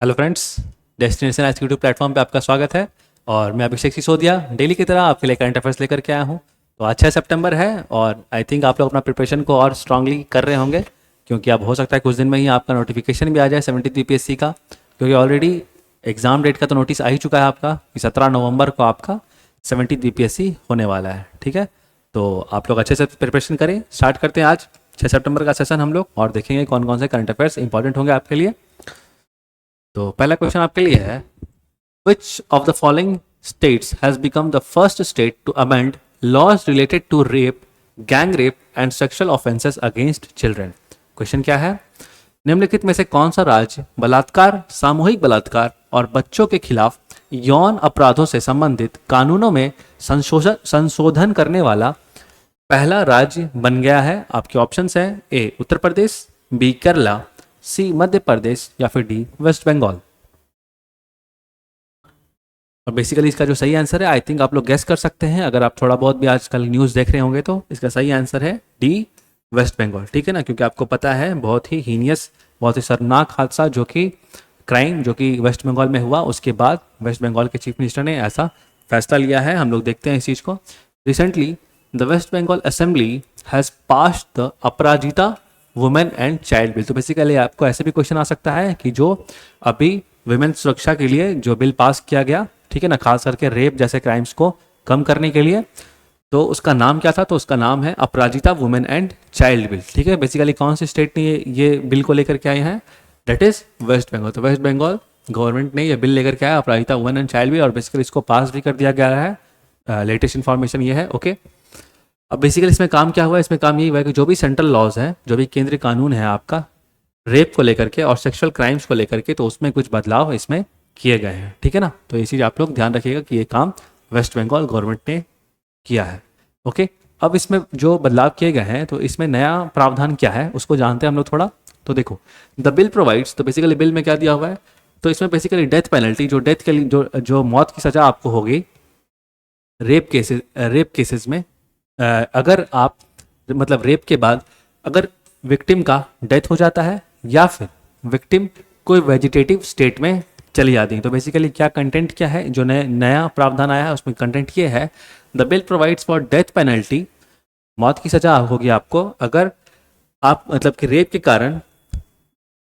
Hello friends, destination आज YouTube platform पे आपका स्वागत है। और मैं अभिषेक सिसोदिया डेली की तरह आपके लिए करंट अफेयर्स लेकर के आया हूँ। तो आज 6 सितंबर है और आई थिंक आप लोग अपना प्रिपरेशन को और स्ट्रांगली कर रहे होंगे, क्योंकि अब हो सकता है कुछ दिन में ही आपका नोटिफिकेशन भी आ जाए 70 बीपीएससी का। क्योंकि ऑलरेडी एग्ज़ाम डेट का तो नोटिस आ ही चुका है आपका कि 17 नवंबर को आपका 70 बीपीएससी होने वाला है। ठीक है, तो आप लोग अच्छे से प्रिपरेशन करें। स्टार्ट करते हैं आज 6 सितंबर का सेशन हम लोग और देखेंगे कौन कौन से करंट अफेयर्स इंपॉर्टेंट होंगे आपके लिए। तो पहला क्वेश्चन आपके लिए है, which of the following states has become the first state to amend laws related to rape, gang rape and sexual offences against children. Question क्या है, निम्नलिखित में से कौन सा राज्य बलात्कार, सामूहिक बलात्कार और बच्चों के खिलाफ यौन अपराधों से संबंधित कानूनों में संशोधन करने वाला पहला राज्य बन गया है? आपके ऑप्शंस हैं ए उत्तर प्रदेश, बी केरला, सी मध्य प्रदेश या फिर डी वेस्ट बंगाल। और बेसिकली इसका जो सही आंसर है, आई थिंक आप लोग गेस कर सकते हैं, अगर आप थोड़ा बहुत भी आजकल न्यूज़ देख रहे होंगे तो इसका सही आंसर है डी वेस्ट बंगाल। ठीक है ना, क्योंकि आपको पता है बहुत ही हीनियस, बहुत ही शर्मनाक हादसा जो कि क्राइम जो कि वेस्ट बंगाल में हुआ, उसके बाद वेस्ट बंगाल के चीफ मिनिस्टर ने ऐसा फैसला लिया है। हम लोग देखते हैं इस चीज़ को। Recently the West Bengal assembly has passed the Aparajita women and child bill. तो बेसिकली आपको ऐसे भी क्वेश्चन आ सकता है कि जो अभी वुमेन सुरक्षा के लिए जो बिल पास किया गया, ठीक है ना, खास करके रेप जैसे क्राइम्स को कम करने के लिए, तो उसका नाम क्या था? तो उसका नाम है अपराजिता वुमेन एंड चाइल्ड बिल। ठीक है, बेसिकली कौन सी स्टेट ने ये बिल को लेकर के आए हैं? That is West Bengal. तो वेस्ट बंगाल गवर्नमेंट ने ये बिल लेकर के आया, अपराजिता वुमेन एंड चाइल्ड बिल, और बेसिकली इसको पास भी कर दिया गया है। लेटेस्ट इन्फॉर्मेशन ये है। ओके, अब बेसिकली इसमें काम क्या हुआ है? इसमें काम यही हुआ है कि जो भी सेंट्रल लॉज हैं, जो भी केंद्रीय कानून है आपका रेप को लेकर के और सेक्सुअल क्राइम्स को लेकर के, तो उसमें कुछ बदलाव इसमें किए गए हैं। ठीक है ना, तो ये चीज़ आप लोग ध्यान रखिएगा कि ये काम वेस्ट बंगाल गवर्नमेंट ने किया है। ओके, अब इसमें जो बदलाव किए गए हैं, तो इसमें नया प्रावधान क्या है उसको जानते हैं हम लोग थोड़ा। तो देखो, द बिल प्रोवाइड्स, तो बेसिकली बिल में क्या दिया हुआ है? तो इसमें बेसिकली डेथ पेनल्टी, जो डेथ के लिए जो मौत की सज़ा आपको होगी रेप केसेस में, अगर आप मतलब रेप के बाद अगर विक्टिम का डेथ हो जाता है या फिर विक्टिम कोई वेजिटेटिव स्टेट में चली जाती है। तो बेसिकली क्या कंटेंट क्या है जो नया प्रावधान आया है, उसमें कंटेंट ये है, the bill provides for death penalty, मौत की सजा होगी आपको अगर आप मतलब कि रेप के कारण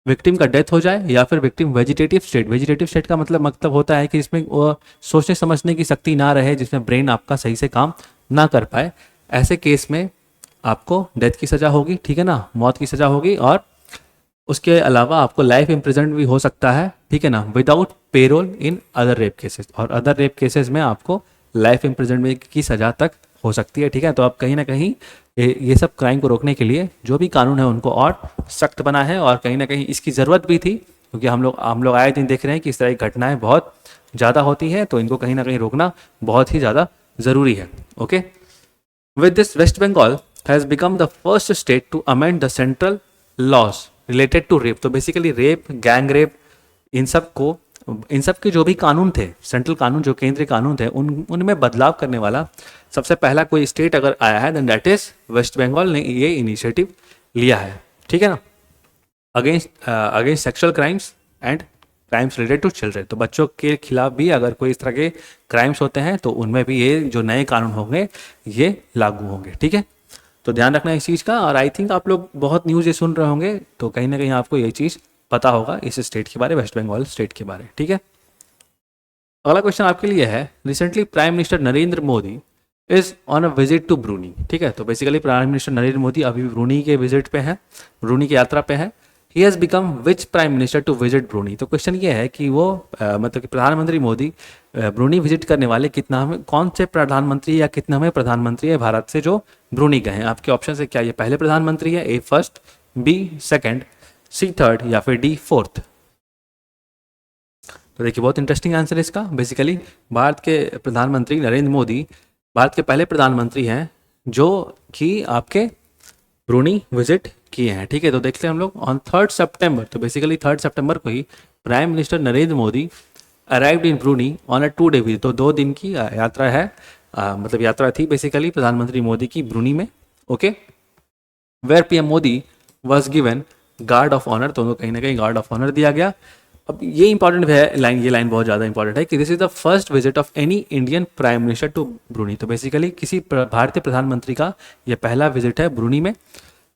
विक्टिम का डेथ हो जाए या फिर विक्टिम वेजिटेटिव स्टेट का मतलब होता है कि जिसमें वो सोचने समझने की शक्ति ना रहे, जिसमें ब्रेन आपका सही से काम ना कर पाए। ऐसे केस में आपको डेथ की सज़ा होगी, ठीक है ना, मौत की सज़ा होगी, और उसके अलावा आपको लाइफ इम्प्रिजन भी हो सकता है, ठीक है ना, without payroll in other rape cases. और अदर रेप केसेस में आपको लाइफ इम्प्रिजन की सज़ा तक हो सकती है। ठीक है, तो आप कहीं ना कहीं ये सब क्राइम को रोकने के लिए जो भी कानून है उनको और सख्त बना है, और कहीं ना कहीं इसकी ज़रूरत भी थी, क्योंकि हम लोग आए दिन देख रहे हैं कि इस तरह की घटनाएं बहुत ज़्यादा होती हैं, तो इनको कहीं ना कहीं रोकना बहुत ही ज़्यादा ज़रूरी है। Okay, with this West Bengal has become the first state to amend the central laws related to rape. तो बेसिकली रेप, गैंग रेप, इन सब के जो भी कानून थे, सेंट्रल कानून जो केंद्रीय कानून थे, उनमें बदलाव करने वाला सबसे पहला कोई स्टेट अगर आया है, then that is West Bengal ने ये इनिशिएटिव लिया है। ठीक है ना, against sexual crimes and crimes related to children. तो बच्चों के खिलाफ भी अगर कोई इस तरह के क्राइम्स होते हैं तो उनमें भी ये जो नए कानून होंगे ये लागू होंगे। ठीक है, तो ध्यान रखना इस चीज़ का। और आई थिंक आप लोग बहुत न्यूज़ ये सुन रहे होंगे, तो कहीं ना कहीं आपको ये चीज़ पता होगा इस स्टेट के बारे, वेस्ट बंगाल स्टेट के बारे। ठीक है, अगला क्वेश्चन आपके लिए है, recently prime minister Narendra Modi is on a visit to Brunei. ठीक है, तो basically prime minister Narendra Modi अभी ब्रूनी के विजिट पे है, ब्रूनी की यात्रा पे है। He has become which prime minister to visit Brunei. तो क्वेश्चन ये है कि वो मतलब कि प्रधानमंत्री मोदी ब्रूनी विजिट करने वाले कौन से प्रधानमंत्री या कितने प्रधानमंत्री है भारत से जो ब्रूनी गए हैं? आपके ऑप्शन है, क्या ये पहले प्रधानमंत्री है, ए फर्स्ट, बी सेकंड, सी थर्ड या फिर डी फोर्थ? तो देखिए, बहुत इंटरेस्टिंग आंसर है इसका। बेसिकली भारत के प्रधानमंत्री नरेंद्र मोदी भारत के पहले प्रधानमंत्री हैं जो कि आपके ब्रूनी विजिट किए हैं। ठीक है, तो देखते हैं हम लोग ऑन 3 सितंबर। तो बेसिकली 3 सितंबर को ही prime minister Narendra Modi arrived in Brunei on a 2 day visit. तो 2 दिन की यात्रा है, मतलब यात्रा थी बेसिकली प्रधानमंत्री मोदी की ब्रूनी में। Okay, where PM Modi was given guard of honour. तो उनको कहीं ना कहीं गार्ड ऑफ ऑनर दिया गया। अब ये इंपॉर्टेंट है लाइन, ये लाइन बहुत ज़्यादा इंपॉर्टेंट है कि this is the first visit of any Indian prime minister to Brunei. तो बेसिकली किसी भारतीय प्रधानमंत्री का ये पहला विजिट है ब्रूनी में।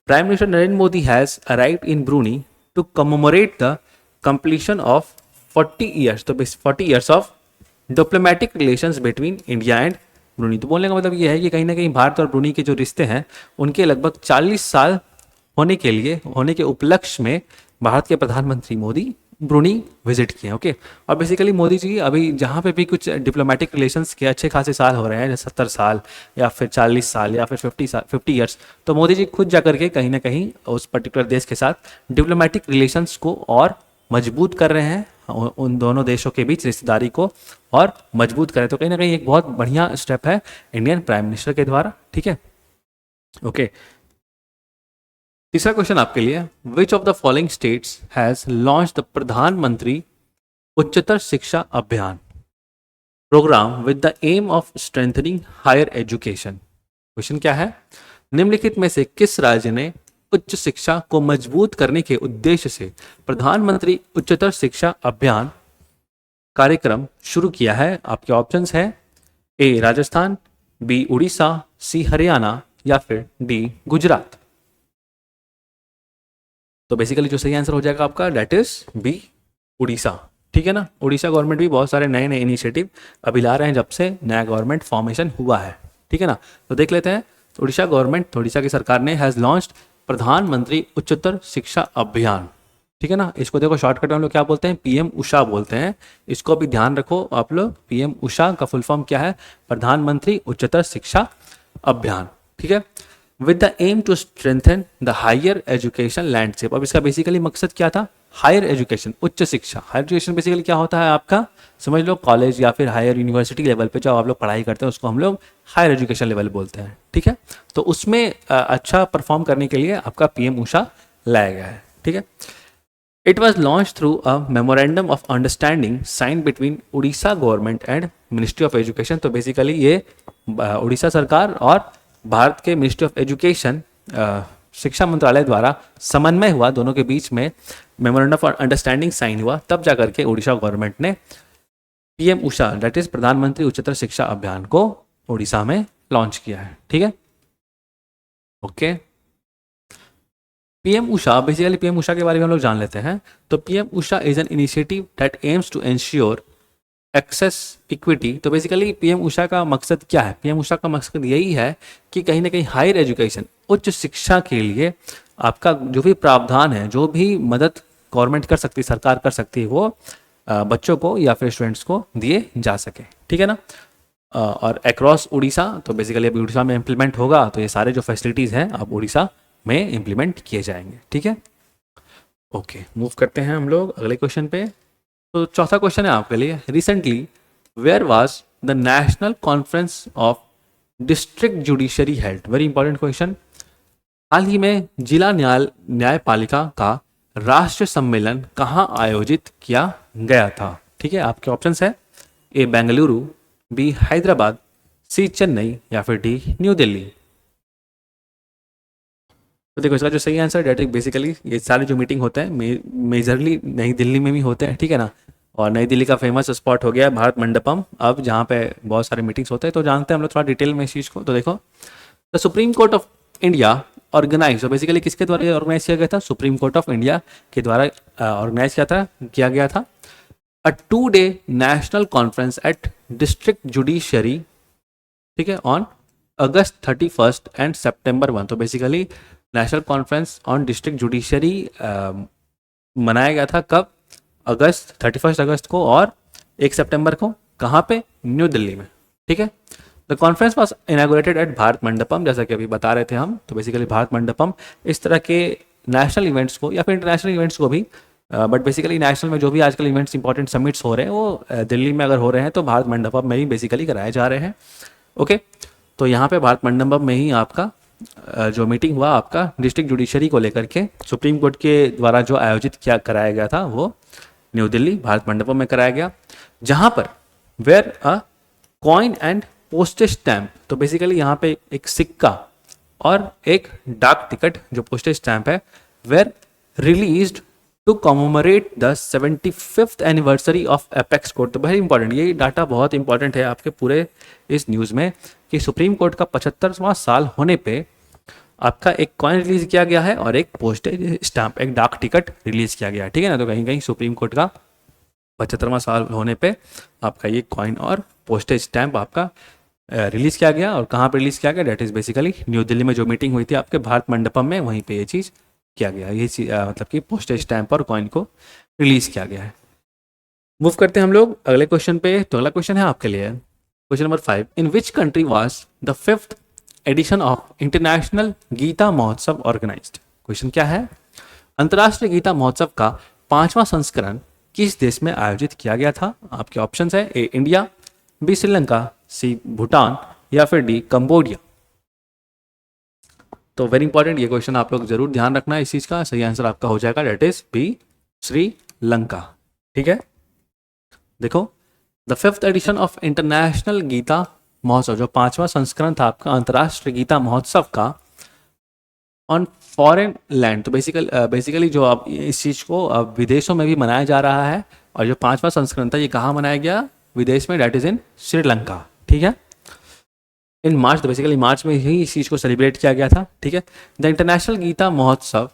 Prime minister Narendra Modi has arrived in Brunei to commemorate the completion of 40 years, तो 40 years of diplomatic relations between India and Brunei. तो बोलने का मतलब ये है कि कहीं ना कहीं भारत और ब्रूनी के जो रिश्ते हैं उनके लगभग 40 साल होने के उपलक्ष्य में भारत के प्रधानमंत्री मोदी ब्रूनी विजिट किए। ओके, और बेसिकली मोदी जी अभी जहाँ पे भी कुछ डिप्लोमेटिक रिलेशंस के अच्छे खासे साल हो रहे हैं, जैसे 70 साल या फिर 40 साल या फिर 50 ईयर्स, तो मोदी जी खुद जा करके कहीं ना कहीं उस पर्टिकुलर देश के साथ डिप्लोमेटिक रिलेशंस को और मजबूत कर रहे हैं, उन दोनों देशों के बीच रिश्तेदारी को और मजबूत करें। तो कहीं ना कहीं एक बहुत बढ़िया स्टेप है इंडियन प्राइम मिनिस्टर के द्वारा। ठीक है, ओके। तीसरा क्वेश्चन आपके लिए, which of the following states has launch the Pradhan Mantri Uchchatar Shiksha Abhiyan programme with the aim of strengthening higher education. क्वेश्चन क्या है, निम्नलिखित में से किस राज्य ने उच्च शिक्षा को मजबूत करने के उद्देश्य से प्रधानमंत्री उच्चतर शिक्षा अभियान कार्यक्रम शुरू किया है? आपके ऑप्शंस है ए राजस्थान, बी उड़ीसा, सी हरियाणा या फिर डी गुजरात। तो बेसिकली जो सही आंसर हो जाएगा आपका डेट इज बी उड़ीसा। ठीक है ना, उड़ीसा गवर्नमेंट भी बहुत सारे नए नए इनिशिएटिव अभी ला रहे हैं जब से नया गवर्नमेंट फॉर्मेशन हुआ है। ठीक है ना, तो देख लेते हैं। तो उड़ीसा की सरकार ने हैज़ लॉन्च्ड प्रधानमंत्री उच्चतर शिक्षा अभियान। ठीक है ना, इसको देखो शॉर्टकट में हम लोग क्या बोलते हैं, पीएम उषा बोलते हैं। इसको भी ध्यान रखो आप लोग, पीएम उषा का फुल फॉर्म क्या है, प्रधानमंत्री उच्चतर शिक्षा अभियान। ठीक है, with the aim to strengthen the higher education landscape. अब इसका बेसिकली मकसद क्या था, हायर एजुकेशन, उच्च शिक्षा। हायर एजुकेशन बेसिकली क्या होता है आपका, समझ लो कॉलेज या फिर हायर यूनिवर्सिटी लेवल पे जो आप लोग पढ़ाई करते हैं उसको हम लोग हायर एजुकेशन लेवल बोलते हैं। ठीक है, तो उसमें अच्छा परफॉर्म करने के लिए आपका पीएम उषा लाया गया है। ठीक है, it was launch through a memorandum of understanding sign between Orissa government and ministry of education. तो बेसिकली ये उड़ीसा सरकार और भारत के मिनिस्ट्री ऑफ एजुकेशन शिक्षा मंत्रालय द्वारा समन्वय हुआ, दोनों के बीच में मेमोरेंडम ऑफ अंडरस्टैंडिंग साइन हुआ, तब जाकर के उड़ीसा गवर्नमेंट ने पीएम उषा दैट इज प्रधानमंत्री उच्चतर शिक्षा अभियान को उड़ीसा में लॉन्च किया है। ठीक है, okay. PM USHA, basically PM USHA के बारे में हम लोग जान लेते हैं। तो PM USHA is an initiative that aims to ensure access equity. तो बेसिकली पीएम उषा का मकसद क्या है, पीएम उषा का मकसद यही है कि कहीं ना कहीं हायर एजुकेशन, उच्च शिक्षा के लिए आपका जो भी प्रावधान है, जो भी मदद गवर्नमेंट कर सकती है, सरकार कर सकती है, वो बच्चों को या फिर स्टूडेंट्स को दिए जा सके। ठीक है ना, और अक्रॉस उड़ीसा, तो बेसिकली अभी उड़ीसा में इम्प्लीमेंट होगा, तो ये सारे जो फैसिलिटीज़ हैं अब उड़ीसा में इम्प्लीमेंट किए जाएंगे। ठीक है, ओके, मूव करते हैं हम लोग अगले क्वेश्चन पे। तो चौथा क्वेश्चन है आपके लिए, recently where was the national conference of district judiciary held. Very important question. हाल ही में जिला न्यायपालिका का राष्ट्रीय सम्मेलन कहाँ आयोजित किया गया था? ठीक है, आपके ऑप्शंस है ए बेंगलुरु, बी हैदराबाद, सी चेन्नई या फिर डी न्यू दिल्ली। तो देखो इसका जो सही आंसर डेट बेसिकली ये सारे जो मीटिंग होते हैं मेजरली नई दिल्ली में भी होते हैं। ठीक है ना, और नई दिल्ली का फेमस स्पॉट हो गया है भारत मंडपम, अब जहाँ पे बहुत सारे मीटिंग्स होते हैं। तो जानते हैं हम लोग थोड़ा डिटेल में इस चीज़ को। तो देखो, the supreme court of India organise, तो बेसिकली किसके द्वारा ऑर्गेनाइज किया गया था, सुप्रीम कोर्ट ऑफ इंडिया के द्वारा ऑर्गेनाइज किया गया था अ 2-day national conference at district judiciary. ठीक है, ऑन अगस्त 31 एंड सितंबर 1। तो basically national conference on district judiciary मनाया गया था कब, 31 अगस्त को और 1 सितंबर को। कहाँ पे, न्यू दिल्ली में। ठीक है, the conference was inaugurated at Bharat Mandapam, जैसा कि अभी बता रहे थे हम। तो बेसिकली भारत मंडपम इस तरह के नेशनल इवेंट्स को या फिर इंटरनेशनल इवेंट्स को भी, बट बेसिकली नेशनल में जो भी आजकल इवेंट्स इंपॉर्टेंट समिट्स हो रहे हैं वो दिल्ली में अगर हो रहे हैं तो भारत मंडपम में ही बेसिकली कराए जा रहे हैं। ओके, तो यहाँ पे भारत मंडपम में ही आपका जो मीटिंग हुआ आपका डिस्ट्रिक्ट जुडिशरी को लेकर के, सुप्रीम कोर्ट के द्वारा जो आयोजित कराया गया था वो न्यू दिल्ली भारत मंडपम में कराया गया, जहाँ पर were a coin and postage stamp. तो बेसिकली यहाँ पे एक सिक्का और एक डाक टिकट जो पोस्टेज स्टैम्प है, were released to commemorate the 75th anniversary of apex court. तो वेरी इंपॉर्टेंट, ये डाटा बहुत इंपॉर्टेंट है आपके पूरे इस न्यूज़ में कि सुप्रीम कोर्ट का 75वां साल होने पे आपका एक कॉइन रिलीज किया गया है और एक पोस्टेज स्टैंप, एक डाक टिकट रिलीज किया गया है, ठीक है ना। तो कहीं कहीं सुप्रीम कोर्ट का 75वां साल होने पे आपका ये कॉइन और पोस्टेज स्टैंप आपका रिलीज किया गया। और कहाँ पे रिलीज किया गया, that is basically new Delhi में जो मीटिंग हुई थी आपके भारत मंडपम में, वहीं पे ये चीज़ किया गया। ये चीज़ मतलब कि पोस्टेज स्टैंप और कॉइन को रिलीज किया गया है। मूव करते हैं हम लोग अगले क्वेश्चन पे। तो अगला क्वेश्चन है आपके लिए question number 5। In which country was the 5th edition of international Gita Mahotsav organised. Question क्या है, अंतर्राष्ट्रीय गीता महोत्सव का 5वां संस्करण किस देश में आयोजित किया गया था। आपके ऑप्शंस है ए इंडिया, बी श्रीलंका, सी भूटान या फिर डी कंबोडिया। तो वेरी इंपॉर्टेंट ये क्वेश्चन आप लोग जरूर ध्यान रखना है इस चीज का। सही आंसर आपका हो जाएगा डेट इज बी श्रीलंका, ठीक है। देखो the 5th edition of international Gita Mahotsav, जो 5वां संस्करण था आपका अंतर्राष्ट्रीय गीता महोत्सव का ऑन फॉरेन लैंड। तो बेसिकली जो अब इस चीज़ को अब विदेशों में भी मनाया जा रहा है और जो 5वां संस्करण था ये कहाँ मनाया गया, विदेश में, डेट इज इन श्रीलंका, ठीक है। इन मार्च, तो बेसिकली मार्च में ही इस चीज़ को सेलिब्रेट किया गया था, ठीक है। द इंटरनेशनल गीता महोत्सव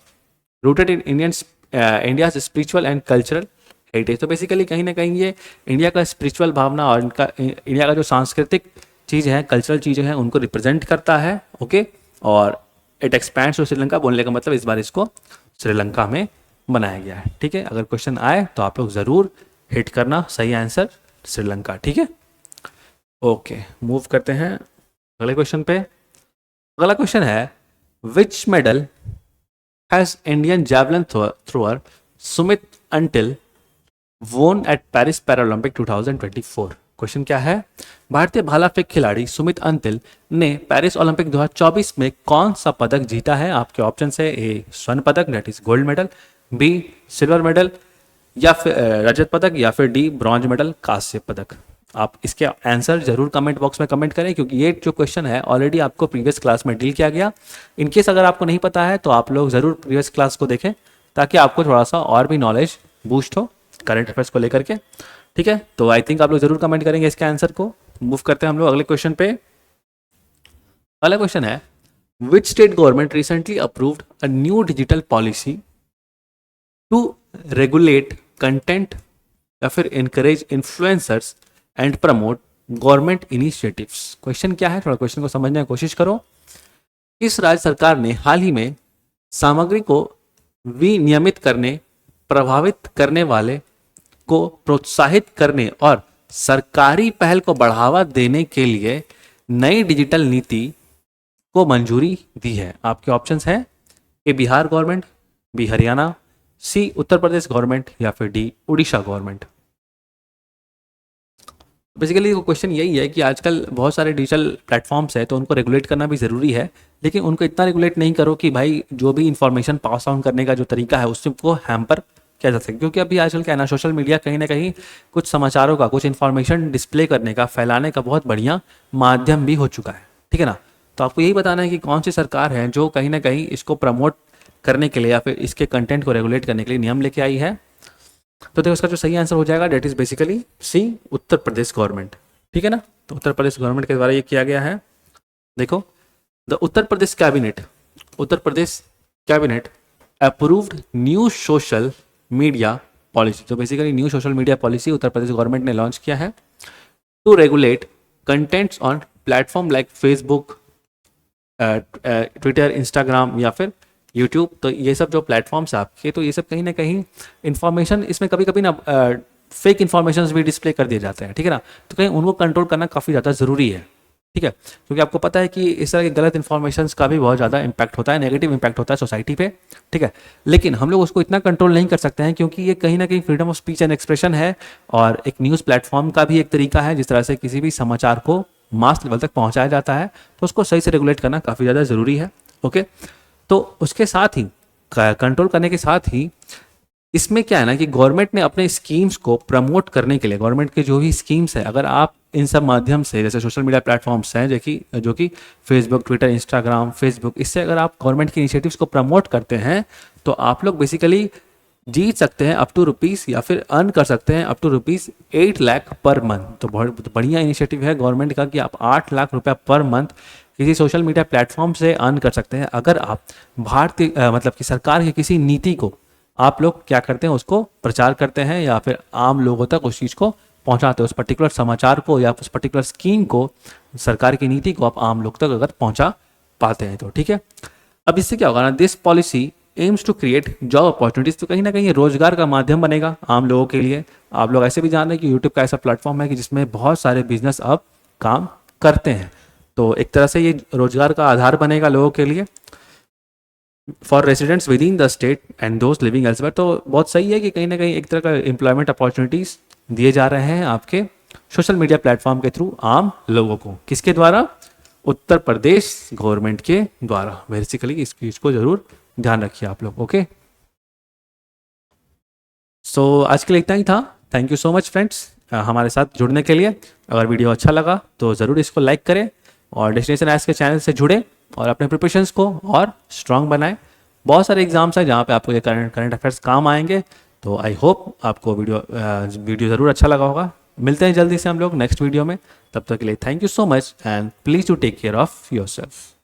rooted in India spiritual and cultural heritage. तो बेसिकली कहीं ना कहीं ये इंडिया का स्पिरिचुअल भावना और इनका इंडिया का जो सांस्कृतिक चीज़ है, कल्चरल चीज़ें हैं, उनको रिप्रेजेंट करता है, ओके। और इट एक्सपैंड्स टू श्रीलंका, बोलने का मतलब इस बार इसको श्रीलंका में बनाया गया है, ठीक है। अगर क्वेश्चन आए तो आप लोग ज़रूर हिट करना, सही आंसर श्रीलंका, ठीक है। ओके, मूव करते हैं अगले क्वेश्चन पे। अगला क्वेश्चन है विच medal has Indian javelin thrower Sumit until वोन एट पेरिस पैरालंपिक 2024। क्वेश्चन क्या है, भारतीय भाला फेंक खिलाड़ी सुमित अंतिल ने पेरिस ओलंपिक 2024 में कौन सा पदक जीता है। आपके ऑप्शन है ए स्वर्ण पदक, that is gold medal, B silver medal या फिर रजत पदक, या फिर डी ब्रॉन्ज मेडल, कांस्य पदक। आप इसके आंसर जरूर कमेंट बॉक्स में कमेंट करें, क्योंकि ये जो क्वेश्चन है ऑलरेडी आपको प्रीवियस क्लास में डील किया गया। इनकेस अगर आपको नहीं पता है तो आप लोग ज़रूर प्रीवियस क्लास को देखें, ताकि आपको थोड़ा सा और भी नॉलेज बूस्ट हो करंट अफेयर्स को लेकर के, ठीक है। तो आई थिंक आप लोग जरूर कमेंट करेंगे इसके आंसर को। मूव करते हैं हम लोग अगले क्वेश्चन पे। अगला क्वेश्चन है which state government recently approved a new digital policy to regulate content या फिर encourage influencers and promote government initiatives. Question क्या है, थोड़ा क्वेश्चन को समझने की कोशिश करो। इस राज्य सरकार ने हाल ही में सामग्री को विनियमित करने, प्रभावित करने वाले को प्रोत्साहित करने और सरकारी पहल को बढ़ावा देने के लिए नई डिजिटल नीति को मंजूरी दी है। आपके ऑप्शंस हैं ए बिहार गवर्नमेंट, बी हरियाणा, सी उत्तर प्रदेश गवर्नमेंट या फिर D Orissa government. Basically question यही है कि आजकल बहुत सारे डिजिटल प्लेटफॉर्म्स है तो उनको रेगुलेट करना भी ज़रूरी है, लेकिन उनको इतना रेगुलेट नहीं करो कि भाई जो भी इंफॉर्मेशन पास ऑन करने का जो तरीका है उसको हैम्पर किया जा सके। क्योंकि अभी आजकल क्या है ना, सोशल मीडिया कहीं ना कहीं कुछ समाचारों का, कुछ इन्फॉर्मेशन डिस्प्ले करने का, फैलाने का बहुत बढ़िया माध्यम भी हो चुका है, ठीक है ना। तो आपको यही बताना है कि कौन सी सरकार है जो कहीं ना कहीं इसको प्रमोट करने के लिए या फिर इसके कंटेंट को रेगुलेट करने के लिए नियम लेके आई है। तो देखो इसका जो सही आंसर हो जाएगा that is basically C Uttar Pradesh government, ठीक है ना। तो उत्तर प्रदेश गवर्नमेंट के द्वारा ये किया गया है। देखो the Uttar Pradesh cabinet approved new social media policy. तो basically new social media policy Uttar Pradesh government ने लॉन्च किया है to regulate contents on platform like Facebook, Twitter, Instagram या फिर यूट्यूब। तो ये सब जो प्लेटफॉर्म्स है आपके, तो ये सब कहीं ना कहीं इन्फॉर्मेशन, इसमें कभी कभी ना फेक इन्फॉर्मेशन भी डिस्प्ले कर दिए जाते हैं, ठीक है ना। तो कहीं उनको कंट्रोल करना काफ़ी ज़्यादा ज़रूरी है, ठीक है। क्योंकि आपको पता है कि इस तरह के गलत इन्फॉर्मेशन का भी बहुत ज़्यादा इम्पैक्ट होता है, नेगेटिव इम्पैक्ट होता है सोसाइटी पे, ठीक है। लेकिन हम लोग उसको इतना कंट्रोल नहीं कर सकते हैं, क्योंकि ये कहीं ना कहीं freedom of speech and expression है और एक न्यूज़ प्लेटफॉर्म का भी एक तरीका है जिस तरह से किसी भी समाचार को मास लेवल तक पहुँचाया जाता है। तो उसको सही से रेगुलेट करना काफ़ी ज़्यादा ज़रूरी है, ओके। तो उसके साथ ही कंट्रोल करने के साथ ही इसमें क्या है ना कि गवर्नमेंट ने अपने स्कीम्स को प्रमोट करने के लिए, गवर्नमेंट के जो भी स्कीम्स है, अगर आप इन सब माध्यम से, जैसे सोशल मीडिया प्लेटफॉर्म्स हैं जो कि फेसबुक, ट्विटर, इंस्टाग्राम, फेसबुक, इससे अगर आप गवर्नमेंट की इनिशिएटिव्स को प्रमोट करते हैं तो आप लोग बेसिकली जीत सकते हैं अप टू रुपीज़ या फिर अर्न कर सकते हैं up to rupees 8 lakh per month. तो बहुत बढ़िया इनिशिएटिव है गवर्नमेंट का कि आप 8 लाख रुपया पर मंथ किसी सोशल मीडिया प्लेटफॉर्म से अर्न कर सकते हैं, अगर आप भारतीय मतलब कि सरकार की किसी नीति को आप लोग क्या करते हैं, उसको प्रचार करते हैं या फिर आम लोगों तक उस चीज़ को पहुंचाते हैं, उस पर्टिकुलर समाचार को या उस पर्टिकुलर स्कीम को, सरकार की नीति को आप आम लोग तक अगर पहुंचा पाते हैं तो ठीक है। अब इससे क्या होगा ना, this policy aims to create job opportunities, तो कहीं ना कहीं ये रोजगार का माध्यम बनेगा आम लोगों के लिए। आप लोग ऐसे भी जान रहे हैं कि यूट्यूब का ऐसा प्लेटफॉर्म है कि जिसमें बहुत सारे बिजनेस अब काम करते हैं, तो एक तरह से ये रोजगार का आधार बनेगा लोगों के लिए for residents with in the state and दोस्त लिविंग एल्सवेयर। तो बहुत सही है कि कहीं ना कहीं एक तरह का एम्प्लॉयमेंट अपॉर्चुनिटीज दिए जा रहे हैं आपके सोशल मीडिया प्लेटफॉर्म के थ्रू आम लोगों को। किसके द्वारा? उत्तर प्रदेश गवर्नमेंट के द्वारा। बेसिकली इस चीज़ को जरूर ध्यान रखिए आप लोग। ओके, सो आज के लिए इतना ही था। Thank you so much friends हमारे साथ जुड़ने के लिए। अगर वीडियो अच्छा लगा तो ज़रूर इसको लाइक करें और डेस्टिनेशन एस के चैनल से जुड़े और अपने प्रिपरेशंस को और स्ट्रांग बनाएं। बहुत सारे एग्जाम्स हैं जहाँ पे आपको ये करंट अफेयर्स काम आएंगे। तो आई होप आपको वीडियो ज़रूर अच्छा लगा होगा। मिलते हैं जल्दी से हम लोग नेक्स्ट वीडियो में। तब तक के लिए thank you so much and please to take care of your self.